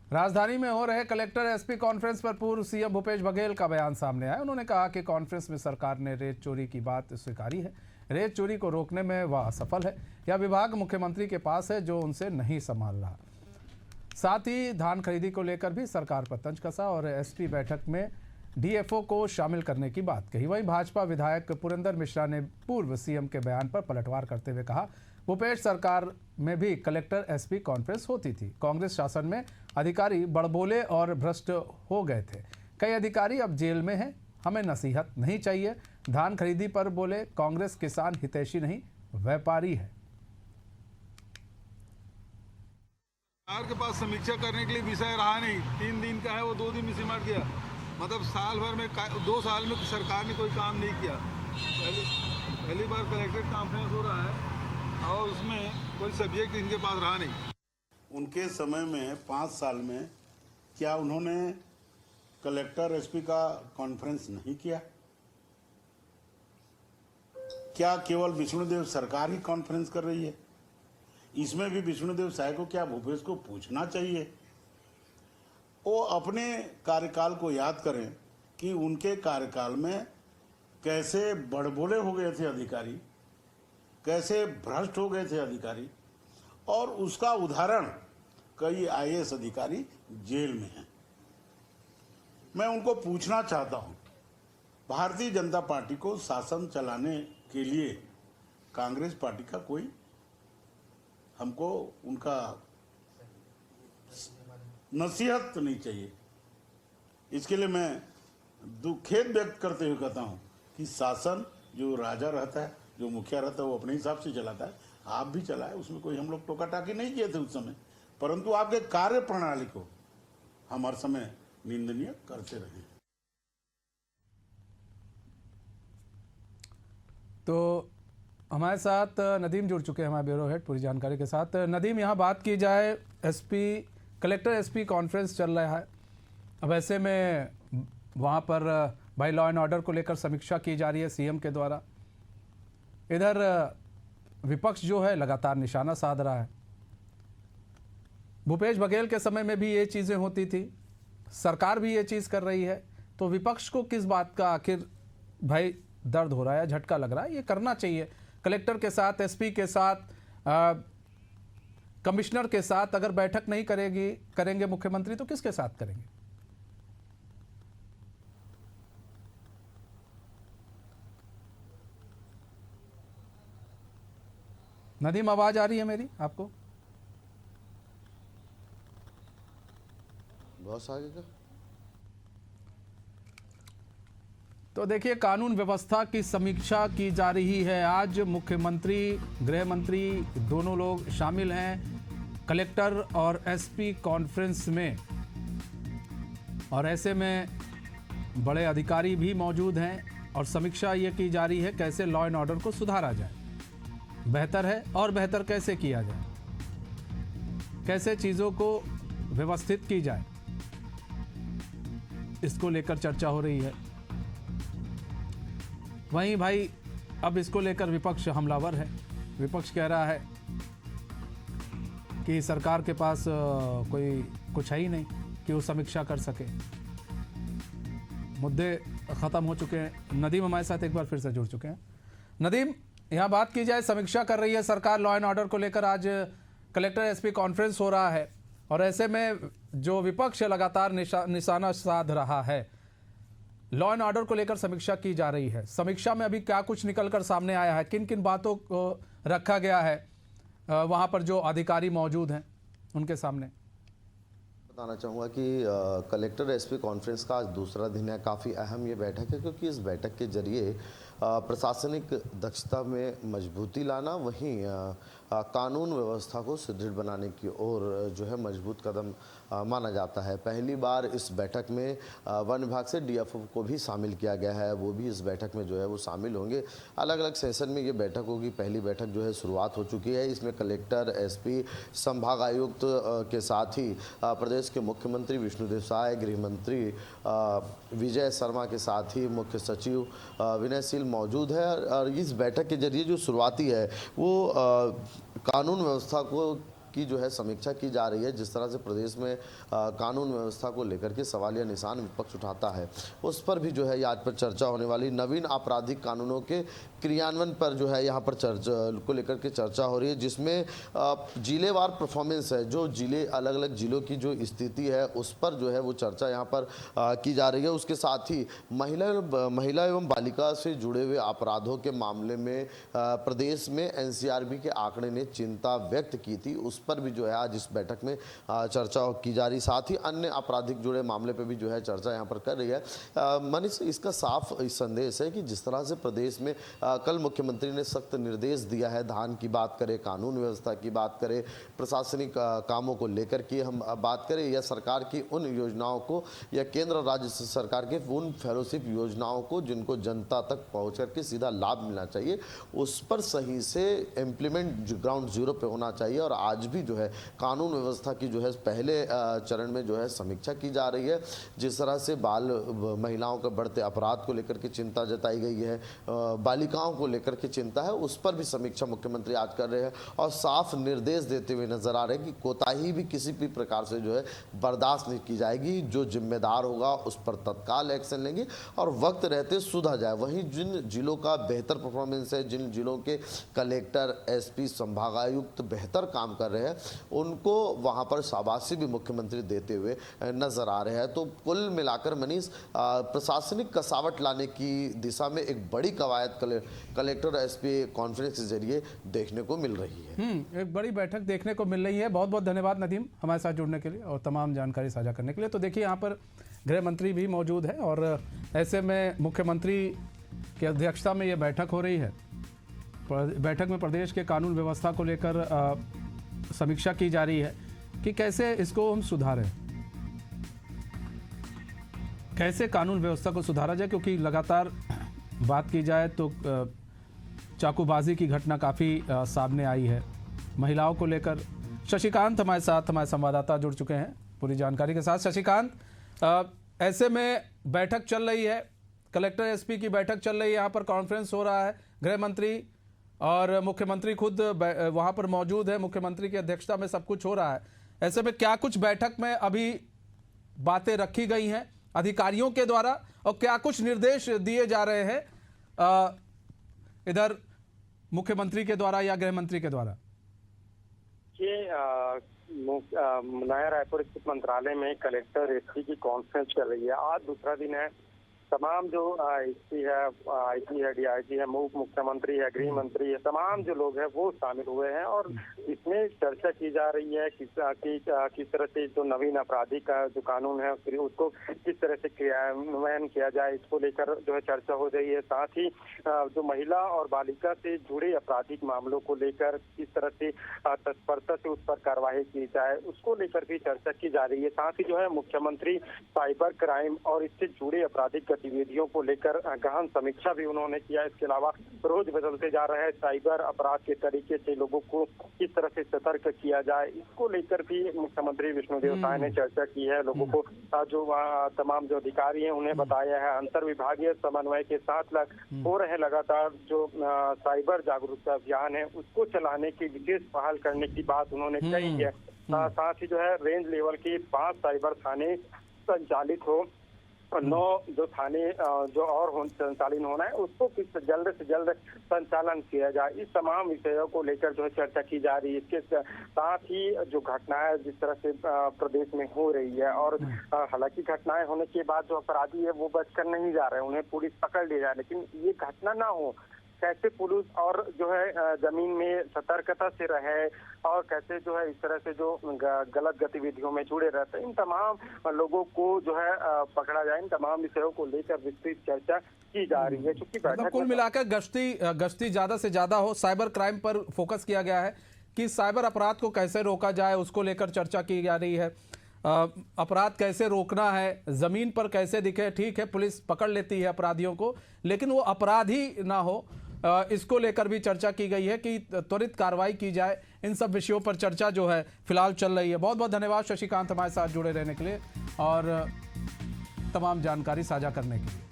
राजधानी में हो रहे कलेक्टर एसपी कॉन्फ्रेंस पर पूर्व सीएम भूपेश बघेल का बयान सामने आया। उन्होंने कहा कि कॉन्फ्रेंस में सरकार ने रेत चोरी की बात स्वीकारी है, रेत चोरी को रोकने में वह असफल है। यह विभाग मुख्यमंत्री के पास है जो उनसे नहीं संभाल रहा। साथ ही धान खरीदी को लेकर भी सरकार पर तंज कसा और एसपी बैठक में डीएफओ को शामिल करने की बात कही। वहीं भाजपा विधायक पुरेंद्र मिश्रा ने पूर्व सीएम के बयान पर पलटवार करते हुए कहा, भूपेश सरकार में भी कलेक्टर एसपी कॉन्फ्रेंस होती थी। कांग्रेस शासन में अधिकारी बड़बोले और भ्रष्ट हो गए थे। कई अधिकारी अब जेल में हैं। हमें नसीहत नहीं चाहिए। धान खरीदी पर बोले, कांग्रेस किसान हितैषी नहीं, व्यापारी है। सरकार के पास समीक्षा करने के लिए विषय रहा नहीं। 3 दिन का है, वो 2 दिन में सिमट गया। मतलब साल भर में 2 साल में सरकार ने कोई काम नहीं किया। पहली बार कलेक्ट्रेट कॉन्फ्रेंस हो रहा है और उसमें कोई सब्जेक्ट इनके पास रहा नहीं। उनके समय में 5 साल में क्या उन्होंने कलेक्टर एसपी का कॉन्फ्रेंस नहीं किया? क्या केवल विष्णुदेव सरकार ही कॉन्फ्रेंस कर रही है? इसमें भी विष्णुदेव साय को क्या भूपेश को पूछना चाहिए? वो अपने कार्यकाल को याद करें कि उनके कार्यकाल में कैसे बड़बोले हो गए थे अधिकारी, कैसे भ्रष्ट हो गए थे अधिकारी, और उसका उदाहरण कई आईएएस अधिकारी जेल में हैं। मैं उनको पूछना चाहता हूं, भारतीय जनता पार्टी को शासन चलाने के लिए कांग्रेस पार्टी का कोई हमको उनका नसीहत नहीं चाहिए। इसके लिए मैं खेद व्यक्त करते हुए कहता हूं कि शासन जो राजा रहता है, जो मुखिया रहता है, वो अपने हिसाब से चलाता है। आप भी चलाए, उसमें कोई हम लोग टोका टाकी नहीं किए थे उस समय, परंतु आपके कार्य प्रणाली को हम हर समय निंदनीय करते रहे। तो हमारे साथ नदीम जुड़ चुके हैं, हमारे ब्यूरो हेड, पूरी जानकारी के साथ। नदीम, यहाँ बात की जाए कलेक्टर एसपी कॉन्फ्रेंस चल रहा है। अब ऐसे में वहाँ पर भाई लॉ एंड ऑर्डर को लेकर समीक्षा की जा रही है सीएम के द्वारा। इधर विपक्ष जो है लगातार निशाना साध रहा है। भूपेश बघेल के समय में भी ये चीज़ें होती थी, सरकार भी ये चीज़ कर रही है। तो विपक्ष को किस बात का आखिर भाई दर्द हो रहा है, झटका लग रहा है? ये करना चाहिए कलेक्टर के साथ, एसपी के साथ, कमिश्नर के साथ अगर बैठक नहीं करेंगे मुख्यमंत्री, तो किसके साथ करेंगे? नदीम, आवाज आ रही है मेरी आपको? बहुत आगे का। तो देखिए, कानून व्यवस्था की समीक्षा की जा रही है। आज मुख्यमंत्री, गृह मंत्री दोनों लोग शामिल हैं कलेक्टर और एसपी कॉन्फ्रेंस में, और ऐसे में बड़े अधिकारी भी मौजूद हैं और समीक्षा ये की जा रही है कैसे लॉ एंड ऑर्डर को सुधारा जाए, बेहतर है और बेहतर कैसे किया जाए, कैसे चीज़ों को व्यवस्थित की जाए, इसको लेकर चर्चा हो रही है। वहीं भाई अब इसको लेकर विपक्ष हमलावर है। विपक्ष कह रहा है कि सरकार के पास कुछ है ही नहीं कि वो समीक्षा कर सके। मुद्दे ख़त्म हो चुके हैं। नदीम हमारे साथ एक बार फिर से जुड़ चुके हैं। नदीम, यहाँ बात की जाए, समीक्षा कर रही है सरकार लॉ एंड ऑर्डर को लेकर। आज कलेक्टर एसपी कॉन्फ्रेंस हो रहा है और ऐसे में जो विपक्ष लगातार निशाना साध रहा है, लॉ एंड ऑर्डर को लेकर समीक्षा की जा रही है। समीक्षा में अभी क्या कुछ निकलकर सामने आया है, किन किन बातों को रखा गया है वहाँ पर जो अधिकारी मौजूद हैं उनके सामने? बताना चाहूँगा कि कलेक्टर एसपी कॉन्फ्रेंस का आज दूसरा दिन है। काफ़ी अहम ये बैठक है क्योंकि इस बैठक के जरिए प्रशासनिक दक्षता में मजबूती लाना, वहीं कानून व्यवस्था को सुदृढ़ बनाने की ओर जो है मजबूत कदम माना जाता है। पहली बार इस बैठक में वन विभाग से डीएफओ को भी शामिल किया गया है। वो भी इस बैठक में जो है वो शामिल होंगे। अलग अलग सेशन में ये बैठक होगी। पहली बैठक जो है शुरुआत हो चुकी है। इसमें कलेक्टर, एसपी, संभाग आयुक्त के साथ ही प्रदेश के मुख्यमंत्री विष्णुदेव साय, गृह मंत्री विजय शर्मा के साथ ही मुख्य सचिव विनय सील मौजूद है। और इस बैठक के जरिए जो शुरुआती है वो कानून व्यवस्था को की जो है समीक्षा की जा रही है। जिस तरह से प्रदेश में कानून व्यवस्था को लेकर के सवालिया निशान विपक्ष उठाता है, उस पर भी जो है आज पर चर्चा होने वाली। नवीन आपराधिक कानूनों के क्रियान्वयन पर जो है यहाँ पर चर्चा को लेकर के चर्चा हो रही है, जिसमें जिलेवार परफॉर्मेंस है, जो जिले अलग अलग जिलों की जो स्थिति है उस पर जो है वो चर्चा यहाँ पर की जा रही है। उसके साथ ही महिला एवं बालिका से जुड़े हुए अपराधों के मामले में प्रदेश में एनसीआरबी के आंकड़े ने चिंता व्यक्त की थी, उस पर भी जो है आज इस बैठक में चर्चा की जा रही। साथ ही अन्य आपराधिक जुड़े मामले पर भी जो है चर्चा यहाँ पर कर रही है। मनीष, इसका साफ संदेश है कि जिस तरह से प्रदेश में कल मुख्यमंत्री ने सख्त निर्देश दिया है, धान की बात करें, कानून व्यवस्था की बात करें, प्रशासनिक कामों को लेकर के हम बात करें, या सरकार की उन योजनाओं को या केंद्र राज्य सरकार के उन फेलोशिप योजनाओं को जिनको जनता तक पहुंच करके सीधा लाभ मिलना चाहिए, उस पर सही से इम्प्लीमेंट ग्राउंड जीरो पे होना चाहिए। और आज भी जो है कानून व्यवस्था की जो है पहले चरण में जो है समीक्षा की जा रही है। जिस तरह से महिलाओं के बढ़ते अपराध को लेकर के चिंता जताई गई है, बालिकाओं को लेकर के चिंता है, उस पर भी समीक्षा मुख्यमंत्री आज कर रहे हैं और साफ निर्देश देते हुए नजर आ रहे हैं कि कोताही भी किसी भी प्रकार से जो है बर्दाश्त नहीं की जाएगी। जो जिम्मेदार होगा उस पर तत्काल एक्शन लेंगे और वक्त रहते सुधा जाए। वहीं जिन जिलों का बेहतर परफॉर्मेंस है, जिन जिलों के कलेक्टर, एसपी, संभागायुक्त बेहतर काम कर रहे हैं, उनको वहां पर शाबाशी भी मुख्यमंत्री देते हुए नजर आ रहे हैं। तो कुल मिलाकर मनीष, प्रशासनिक कसावट लाने की दिशा में एक बड़ी कवायद कलेक्टर एसपी कॉन्फ्रेंस के जरिए देखने को मिल रही है। एक बड़ी बैठक देखने को मिल रही है। बहुत बहुत धन्यवाद नदीम हमारे साथ जुड़ने के लिए और तमाम जानकारी साझा करने के लिए। तो देखिए, यहाँ पर गृह मंत्री भी मौजूद है और ऐसे में मुख्यमंत्री की अध्यक्षता में ये बैठक हो रही है। बैठक में प्रदेश के कानून व्यवस्था को लेकर समीक्षा की जा रही है कि कैसे इसको हम सुधारें, कैसे कानून व्यवस्था को सुधारा जाए, क्योंकि लगातार बात की जाए तो चाकूबाजी की घटना काफ़ी सामने आई है महिलाओं को लेकर। शशिकांत हमारे साथ, हमारे संवाददाता जुड़ चुके हैं पूरी जानकारी के साथ। शशिकांत, ऐसे में बैठक चल रही है, कलेक्टर एसपी की बैठक चल रही है, यहाँ पर कॉन्फ्रेंस हो रहा है, गृह मंत्री और मुख्यमंत्री खुद वहाँ पर मौजूद है, मुख्यमंत्री की अध्यक्षता में सब कुछ हो रहा है। ऐसे में क्या कुछ बैठक में अभी बातें रखी गई हैं अधिकारियों के द्वारा और क्या कुछ निर्देश दिए जा रहे हैं इधर मुख्यमंत्री के द्वारा या गृह मंत्री के द्वारा? ये नया रायपुर स्थित मंत्रालय में कलेक्टर एसपी की कॉन्फ्रेंस चल रही है। आज दूसरा दिन है। तमाम जो एसपी है, आईजी है, डीआईजी है, उप मुख्यमंत्री है, गृह मंत्री है, तमाम जो लोग हैं वो शामिल हुए हैं और इसमें चर्चा की जा रही है किस तरह से जो नवीन आपराधिक का जो कानून है उसको किस तरह से क्रियान्वयन किया जाए, इसको लेकर जो है चर्चा हो रही है। साथ ही जो महिला और बालिका से जुड़े आपराधिक मामलों को लेकर किस तरह से तत्परता से उस पर कार्रवाई की जाए, उसको लेकर भी चर्चा की जा रही है। साथ ही जो है मुख्यमंत्री साइबर क्राइम और इससे जुड़े आपराधिक गतिविधियों को लेकर गहन समीक्षा भी उन्होंने किया। इसके अलावा रोज बदलते जा रहे साइबर अपराध के तरीके से लोगों को किस तरह से सतर्क किया जाए, इसको लेकर भी मुख्यमंत्री विष्णुदेव साय ने चर्चा की है। लोगों को जो तमाम जो अधिकारी हैं उन्हें बताया है। अंतर विभागीय समन्वय के साथ हो रहे लगातार जो साइबर जागरूकता अभियान है उसको चलाने की विशेष पहल करने की बात उन्होंने कही है। साथ ही जो है रेंज लेवल के 5 साइबर थाने संचालित हो, 9 जो थाने जो और संचालन होना है उसको जल्द से जल्द संचालन किया जाए। इस तमाम विषयों को लेकर जो है चर्चा की जा रही है। इसके साथ ही जो घटनाएं जिस तरह से प्रदेश में हो रही है और हालांकि घटनाएं होने के बाद जो अपराधी है वो बचकर नहीं जा रहे, उन्हें पुलिस पकड़ ले जाए, लेकिन ये घटना ना हो, कैसे पुलिस और जो है जमीन में सतर्कता से रहे और कैसे जो है इस तरह से जो गलत गतिविधियों में जुड़े रहते हैं, इन तमाम लोगों को जो है पकड़ा जाए। इन तमाम विषयों को लेकर विस्तृत चर्चा की जा रही है। चूंकि मतलब कुल मिलाकर गश्ती ज्यादा से ज्यादा हो, साइबर क्राइम पर फोकस किया गया है कि साइबर अपराध को कैसे रोका जाए, उसको लेकर चर्चा की जा रही है। अपराध कैसे रोकना है, जमीन पर कैसे दिखे, ठीक है पुलिस पकड़ लेती है अपराधियों को, लेकिन वो अपराधी ना हो, इसको लेकर भी चर्चा की गई है कि त्वरित कार्रवाई की जाए। इन सब विषयों पर चर्चा जो है फिलहाल चल रही है। बहुत बहुत धन्यवाद शशिकांत हमारे साथ जुड़े रहने के लिए और तमाम जानकारी साझा करने के लिए।